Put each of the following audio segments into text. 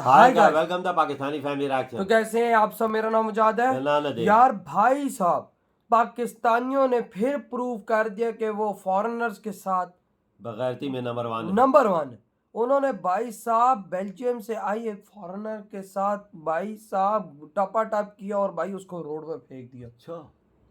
Hi guys, welcome to Pakistani family reaction. तो कैसे हैं आप सब? मेरा नाम मुजाद है। है यार भाई साहब, पाकिस्तानियों ने फिर प्रूव कर दिया कि वो फॉरेनर्स के साथ बगैरती में नंबर वन। उन्होंने भाई साहब बेल्जियम से आई एक फॉरेनर के साथ भाई साहब टपाटप किया और भाई उसको रोड पर फेंक दिया। अच्छा,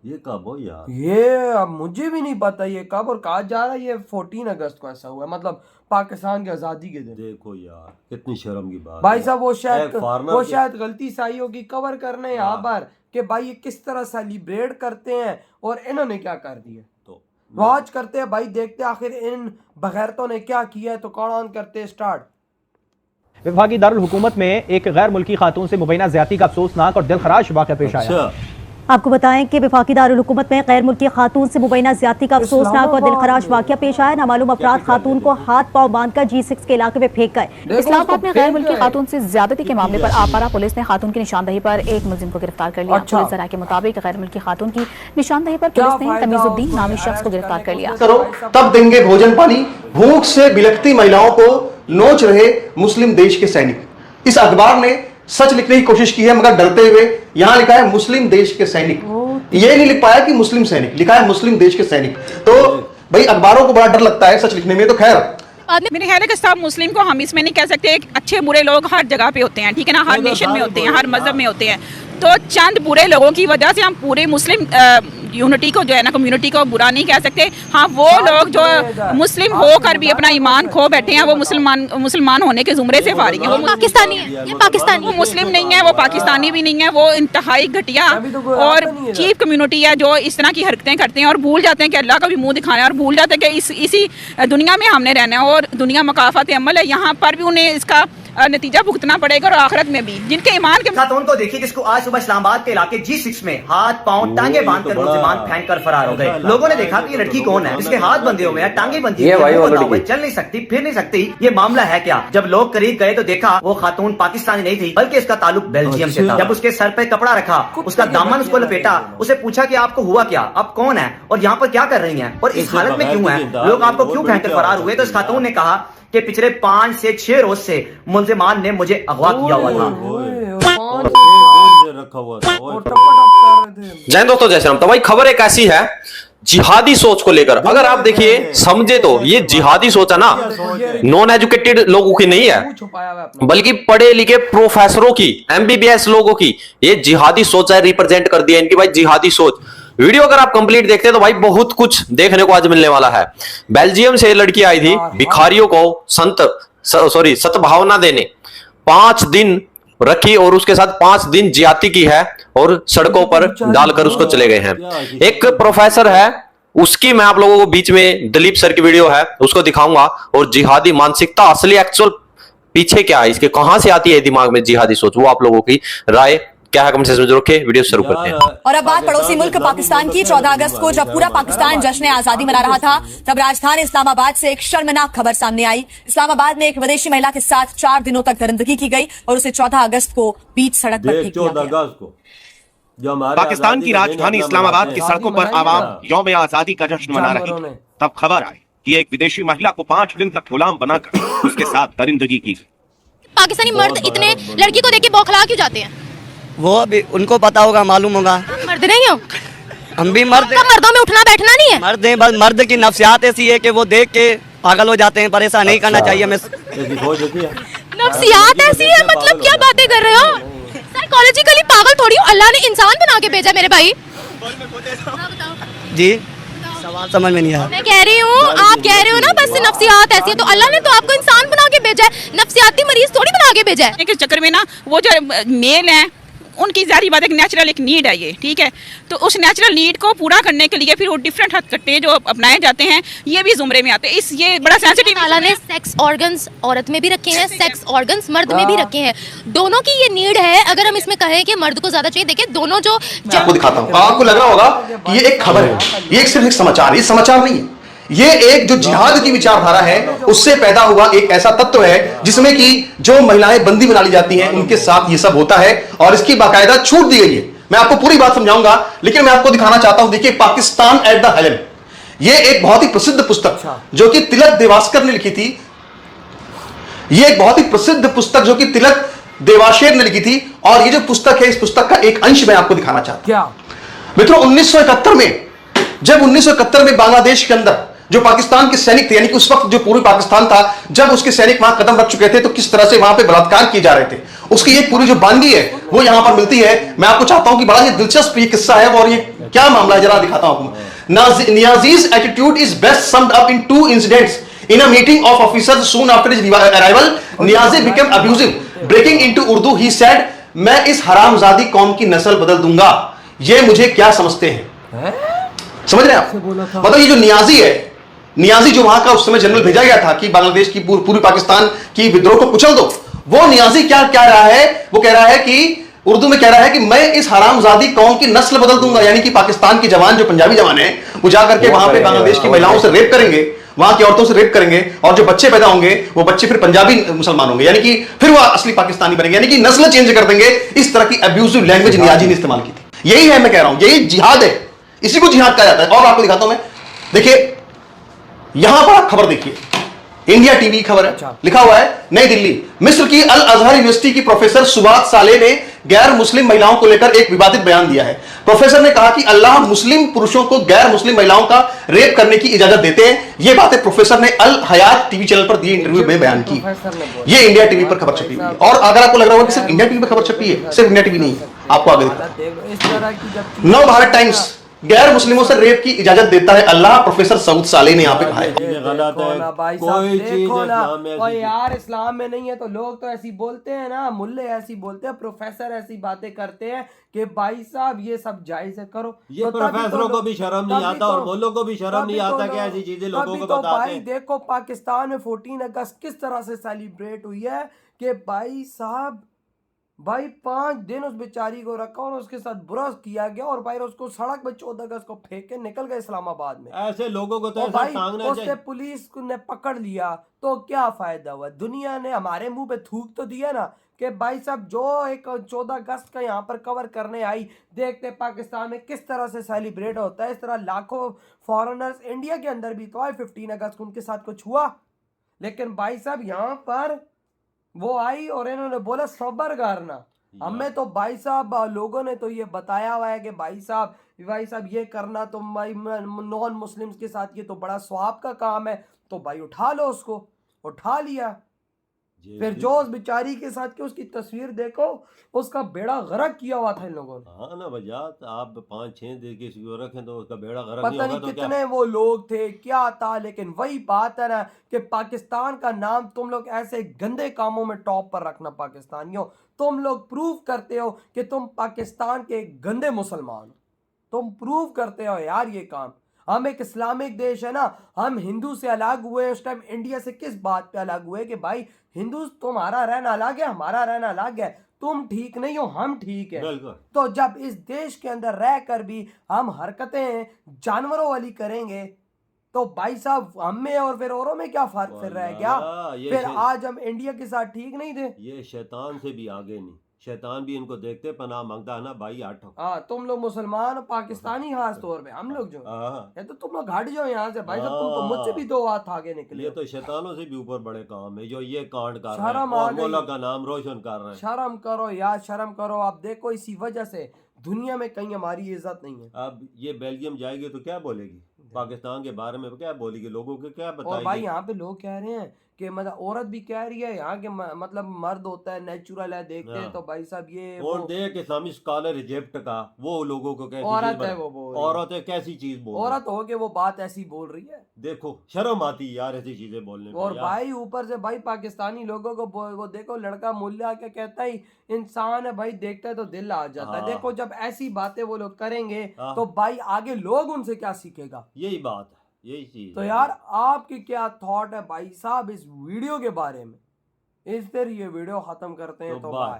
ये कब हो यार? ये अब मुझे भी नहीं पता ये कब, और कहा जा रहा है ये 14 अगस्त को ऐसा हुआ है, मतलब पाकिस्तान की आजादी के दिन। देखो यार, कितनी शर्म की बात भाई है। साहब वो foreigner शायद गलती से आई होगी कवर करने यहाँ पर कि भाई ये किस तरह सेलिब्रेट करते हैं और इन्होंने क्या कर दिया। तो वॉच करते हैं भाई, देखते हैं आखिर इन बगैरतों ने क्या किया है। तो कौन ऑन करते हैं स्टार्ट। विफाकी दारुल हुकूमत में एक गैर मुल्की खातून से मुबैना ज्यादती का अफसोसनाक और दिलखराश वाक़या पेश आया। आपको बताएं कि विफाकी दारुल हुकूमत में गैर मुल्की खातून से मुबैना ज्यादती का अफसोसनाक और दिलखराश वाक़या पेश आया। नामालूम अफराद खातून को हाथ पांव बांधकर G6 के इलाके में फेंक गए। इस्लामाबाद में गैर मुल्की खातून से ज्यादती के मामले पर आपारा पुलिस ने खातून की निशानदही पर एक मुलजिम को गिरफ्तार कर लिया। पुलिस जरा के मुताबिक गैर मुल्की खातून की निशानदही पर पुलिस ने तमीजुद्दीन नामी शख्स को गिरफ्तार कर लिया। करो तब देंगे भोजन पानी। भूख से बिलखती महिलाओं को नोच रहे मुस्लिम देश के सैनिक। इस अखबार ने सच लिखने की कोशिश की है मगर डरते हुए यहां लिखा है मुस्लिम देश के सैनिक। ये नहीं लिख पाया कि मुस्लिम सैनिक, लिखा है मुस्लिम देश के सैनिक। तो भाई अखबारों को बड़ा डर लगता है सच लिखने में। तो खैर मेरे ख्याल है कि सब मुस्लिम को हम इसमें नहीं कह सकते। अच्छे बुरे लोग हर जगह पे होते हैं, ठीक है ना, हर नेशन में होते हैं, हर मजहब में होते हैं। तो चंद बुरे लोगों की वजह से हम पूरे मुस्लिम यूनिटी को जो है ना, कम्युनिटी को बुरा नहीं कह सकते। हाँ, वो लोग जो मुस्लिम होकर भी अपना ईमान खो बैठे हैं, वो मुसलमान होने के जुमरे से फारिग हैं। वो पाकिस्तानी है, ये पाकिस्तानी, वो मुस्लिम नहीं है, वो पाकिस्तानी भी नहीं है, वो इंतहाई घटिया और चीप कम्युनिटी है जो इस तरह की हरकतें करते हैं और भूल जाते हैं कि अल्लाह का भी मुंह दिखाना है और भूल जाते हैं कि इसी दुनिया में हमने रहना है और दुनिया मकाफत अमल है। यहाँ पर भी उन्हें इसका नतीजा भुगतना पड़ेगा और आखिरत में भी। जिनके ईमान के खातून को देखिए जिसको आज सुबह इस्लामाबाद के इलाके G6 में हाथ पांव टांगे बांधकर मुसलमान फेंक कर फरार हो गए। लोगों ने देखा कि ये लड़की कौन है, इसके हाथ बंधे हुए हैं, टांगे बंधी हुई, चल नहीं सकती, फिर नहीं सकती। ये मामला है क्या? जब लोग करीब गए तो देखा वो खातून पाकिस्तानी नहीं थी बल्कि इसका ताल्लुक बेल्जियम से था। जब उसके सर पे कपड़ा रखा, उसका दामन उसको लपेटा, उसे पूछा कि आपको हुआ क्या, आप कौन है और यहाँ पर क्या कर रही हैं और इस हालत में क्यों है, लोग आपको क्यों फेंक कर फरार हुए। तो इस खातून ने कहा कि पिछले 5 से 6 रोज से मुलजिमान ने मुझे अगवा किया हुआ था। जय दोस्तों, जय श्री राम। तो भाई खबर एक ऐसी है जिहादी सोच को लेकर। अगर आप देखिए समझे तो ये जिहादी सोच है ना, नॉन एजुकेटेड लोगों की नहीं है बल्कि पढ़े लिखे प्रोफेसरों की, MBBS लोगों की ये जिहादी सोच है। रिप्रेजेंट कर दिया इनकी भाई जिहादी सोच। वीडियो अगर आप कंप्लीट देखते हैं तो भाई बहुत कुछ देखने को आज मिलने वाला है। बेल्जियम से लड़की आई थी भिखारियों को सद्भावना देने। 5 दिन रखी और उसके साथ 5 दिन ज्यादती की है और सड़कों पर डालकर उसको चले गए हैं। एक प्रोफेसर है, उसकी मैं आप लोगों को बीच में दिलीप सर की वीडियो है उसको दिखाऊंगा। और जिहादी मानसिकता असली एक्चुअल पीछे क्या है, इसके कहां से आती है दिमाग में जिहादी सोच, वो आप लोगों की राय क्या है कमेंट सेक्शन में रखे। वीडियो शुरू करते हैं। और अब बात पड़ोसी मुल्क पाकिस्तान की। 14 अगस्त को जब पूरा पाकिस्तान जश्न आजादी मना रहा था तब राजधानी इस्लामाबाद से एक शर्मनाक खबर सामने आई। इस्लामाबाद में एक विदेशी महिला के साथ 4 दिनों तक दरिंदगी की गई और उसे 14 अगस्त को बीच सड़क पर फेंक दिया गया। पाकिस्तान की राजधानी इस्लामाबाद की सड़कों पर आवाम यौम आजादी का जश्न मना रही थी। तब खबर आई कि एक विदेशी महिला को 5 दिन तक गुलाम बनाकर उसके साथ दरिंदगी की। पाकिस्तानी मर्द इतने लड़की को देख के बौखला क्यों जाते हैं? वो अभी उनको पता होगा, मालूम होगा। मर्द नहीं हो, हम भी मर्द। मर्दों में उठना बैठना नहीं है। मर्द हैं, बस मर्द की नफ्सियात ऐसी है कि वो देख के पागल हो जाते हैं, पर ऐसा नहीं करना चाहिए हमें। नफ्सियात ऐसी है मतलब क्या बातें कर रहे हो? साइकोलॉजिकली पागल थोड़ी हो, अल्लाह ने इंसान बना के भेजा मेरे भाई। जी सवाल समझ में नहीं आया। मैं कह रही हूँ, आप कह रहे हो ना बस नफ्सियात ऐसी है, तो अल्लाह ने तो आपको इंसान बना के भेजा है, नफ्सियाती मरीज थोड़ी बना के भेजा है। इस चक्कर में ना वो जो मेल हैं उनकी जारी बात एक नेचुरल एक नीड है ये, ठीक है। तो उस नेचुरल नीड को पूरा करने के लिए फिर वो डिफरेंट हथकट्टे जो अपनाए जाते हैं ये भी जुमरे में आते हैं। इस ये बड़ा सेंसिटिव। अल्लाह ने सेक्स ऑर्गन्स औरत में भी रखे हैं, सेक्स ऑर्गन्स मर्द में भी रखे हैं। दोनों की ये नीड है। अगर हम इसमें कहें कि मर्द को ज्यादा चाहिए, देखिए दोनों जो आपको दिखाता हूँ, आपको लग रहा होगा कि ये एक खबर है, ये सिर्फ एक समाचार। ये समाचार नहीं है, ये एक जो जिहाद की विचारधारा है उससे पैदा हुआ एक ऐसा तत्व है जिसमें कि जो महिलाएं बंदी बना ली जाती हैं उनके साथ ये सब होता है और इसकी बाकायदा छूट दी गई है। मैं आपको पूरी बात समझाऊंगा लेकिन मैं आपको दिखाना चाहता हूं। देखिए, पाकिस्तान एट द हेलन, ये एक बहुत ही प्रसिद्ध पुस्तक जो कि तिलक देवास्कर ने लिखी थी। ये एक बहुत ही प्रसिद्ध पुस्तक जो कि तिलक देवाशेर ने लिखी थी। और ये जो पुस्तक है, इस पुस्तक का एक अंश मैं आपको दिखाना चाहता हूं। क्या मित्रों, 1971 में, जब 1971 में बांग्लादेश के अंदर जो पाकिस्तान के सैनिक थे, यानी कि उस वक्त जो पूर्वी पाकिस्तान था, जब उसके सैनिक वहां कदम रख चुके थे, तो किस तरह से वहां पे बलात्कार किए जा रहे थे, उसकी एक पूरी जो बानगी है वो यहां पर मिलती है। मैं आपको चाहता हूं कि बड़ा ये दिलचस्प ये किस्सा है और ये क्या मामला है, जरा दिखाता हूं आपको। Niazi's attitude is best summed up in 2 incidents in a meeting of officers soon after his arrival. Niazi became abusive. Breaking into Urdu, he said, मैं इस हरामजादी कौम की नस्ल बदल दूंगा, ये मुझे क्या समझते हैं? समझ रहे हैं आप? मतलब ये जो नियाजी है, नियाजी जो वहां का उस समय जनरल भेजा गया था कि बांग्लादेश की पूर्वी पाकिस्तान की विद्रोह को कुचल दो, वो नियाजी क्या कह रहा है? वो कह रहा है कि उर्दू में कह रहा है कि मैं इस हरामजादी कौम की नस्ल बदल दूंगा, यानी कि पाकिस्तान के जवान, जो पंजाबी जवान हैं, वो जाकर के वहां पे बांग्लादेश की महिलाओं से रेप करेंगे, वहां की औरतों से रेप करेंगे, और जो बच्चे पैदा होंगे वो बच्चे फिर पंजाबी मुसलमान होंगे, यानी कि फिर वो असली पाकिस्तानी बनेंगे, यानी कि नस्ल चेंज कर देंगे। इस तरह की अब्यूजिव लैंग्वेज नियाजी ने इस्तेमाल की थी। यही है, मैं कह रहा हूं, यही जिहाद है, इसी को जिहाद कहा जाता है। और आपको दिखाता हूं मैं, देखिए यहां पर आप खबर देखिए, इंडिया टीवी खबर है, लिखा हुआ है नई दिल्ली, मिस्र की अल अजहर यूनिवर्सिटी की प्रोफेसर सुबात सालेह ने गैर मुस्लिम महिलाओं को लेकर एक विवादित बयान दिया है। प्रोफेसर ने कहा कि अल्लाह मुस्लिम पुरुषों को गैर मुस्लिम महिलाओं का रेप करने की इजाजत देते हैं। यह बातें प्रोफेसर ने अल हयात टीवी चैनल पर दिए इंटरव्यू में बयान की। यह इंडिया टीवी पर खबर छपी हुई है। और अगर आपको लग रहा हो कि सिर्फ इंडिया टीवी पर खबर छपी है, सिर्फ इंडिया टीवी नहीं है, आपको आगे दिखा नव भारत टाइम्स, गैर मुस्लिमों से रेप की इजाजत देता है अल्लाह, प्रोफेसर सऊद सालेह ने यहाँ पे कहा है। गलत है, कोई चीज इस्लाम में और यार इस्लाम में नहीं है तो लोग तो ऐसी बोलते हैं ना, मुल्ले ऐसी बोलते हैं, प्रोफेसर ऐसी बातें करते हैं कि भाई साहब ये सब जायज है, करो। ये तो प्रोफेसरों को भी शर्म नहीं आता और मुल्लों को भी शर्म नहीं आता कि ऐसी चीजें लोगों को बताते हैं। देखो पाकिस्तान में 14 अगस्त किस तरह से सेलिब्रेट हुई है कि भाई साहब, भाई 5 दिन उस बेचारी को रखा और उसके साथ बुरा किया गया, और भाई उसको सड़क पे 14 अगस्त को फेंक के निकल गए इस्लामाबाद में। ऐसे लोगों को तो ऐसा भाई टांगना उससे पुलिस ने पकड़ लिया तो क्या फायदा हुआ? दुनिया ने हमारे मुंह पे थूक तो दिया ना कि भाई साहब जो एक 14 अगस्त का यहाँ पर कवर करने आई, देखते पाकिस्तान में किस तरह से सेलिब्रेट होता है। इस तरह लाखों फॉरेनर्स इंडिया के अंदर भी तो आए 15 अगस्त को, उनके साथ कुछ हुआ? लेकिन भाई साहब यहाँ पर वो आई और इन्होंने बोला सबर करना। हमें तो भाई साहब लोगों ने तो ये बताया हुआ है कि भाई साहब ये करना तो भाई नॉन मुस्लिम्स के साथ ये तो बड़ा स्वाब का काम है, तो भाई उठा लो, उसको उठा लिया। फिर जो उस बेचारी के साथ की उसकी तस्वीर देखो, उसका बेड़ा गरक किया हुआ था इन लोगों ने। हाँ ना भैया, आप 5-6 दिन किसी को रखें तो उसका बेड़ा गरक पता नहीं होगा नहीं तो कितने क्या? वो लोग थे, क्या था, लेकिन वही बात है ना कि पाकिस्तान का नाम तुम लोग ऐसे गंदे कामों में टॉप पर रखना। पाकिस्तानियों, तुम लोग प्रूव करते हो कि तुम पाकिस्तान के गंदे मुसलमान हो, तुम प्रूव करते हो यार ये काम। हम एक इस्लामिक देश है ना, हम हिंदू से अलग हुए उस टाइम, इंडिया से किस बात पे अलग हुए कि भाई हिंदू तुम्हारा रहना अलग है, हमारा रहना अलग है, तुम ठीक नहीं हो, हम ठीक है। तो जब इस देश के अंदर रहकर भी हम हरकतें जानवरों वाली करेंगे तो भाई साहब हम में और फिर औरों में क्या फर्क फिर रह गया? फिर आज हम इंडिया के साथ ठीक नहीं थे। ये शैतान से भी आगे नहीं, शैतान भी इनको देखते पनाह मांगता है ना भाई, हटो। हाँ, तुम लोग मुसलमान पाकिस्तानी खास तौर पे, हम लोग जो है तो तुम लोग हट जाओ यहाँ से भाई साहब, तुम तो मुझसे भी 2 हाथ आगे निकले। ये तो शैतानों से भी ऊपर बड़े काम है जो ये कांड कर रहे शर्म हैं आ और गई। मुल्क का नाम रोशन कर रहे हैं। शर्म करो यार, शर्म करो। आप देखो इसी वजह से दुनिया में कहीं हमारी इज्जत नहीं है। अब ये बेल्जियम जाएगी तो क्या बोलेगी पाकिस्तान के बारे में, क्या बोलेगी, लोगों को क्या बताएगी? और भाई यहाँ पे लोग कह रहे हैं कि मतलब औरत भी कह रही है यहाँ के मतलब मर्द होता है नेचुरल है, देखते हैं तो भाई साहब ये और देख इस्लामिक स्कॉलर इजिप्ट का, वो लोगों को कैसी औरत है, वो बोल औरत है, कैसी चीज बोल औरत हो के वो बात ऐसी बोल रही है। देखो शर्म आती है यार ऐसी चीजें बोलने में। और भाई ऊपर से भाई पाकिस्तानी लोगों को वो देखो, लड़का मुल्ला क्या कहता है, इंसान है भाई, देखता है तो दिल आ जाता है। देखो जब ऐसी बातें वो लोग करेंगे तो भाई आगे लोग उनसे क्या सीखेगा? यही बात है, यही चीज। तो यार आपकी क्या थॉट है भाई साहब इस वीडियो के बारे में? इस तरह ये वीडियो खत्म करते हैं तो बाय।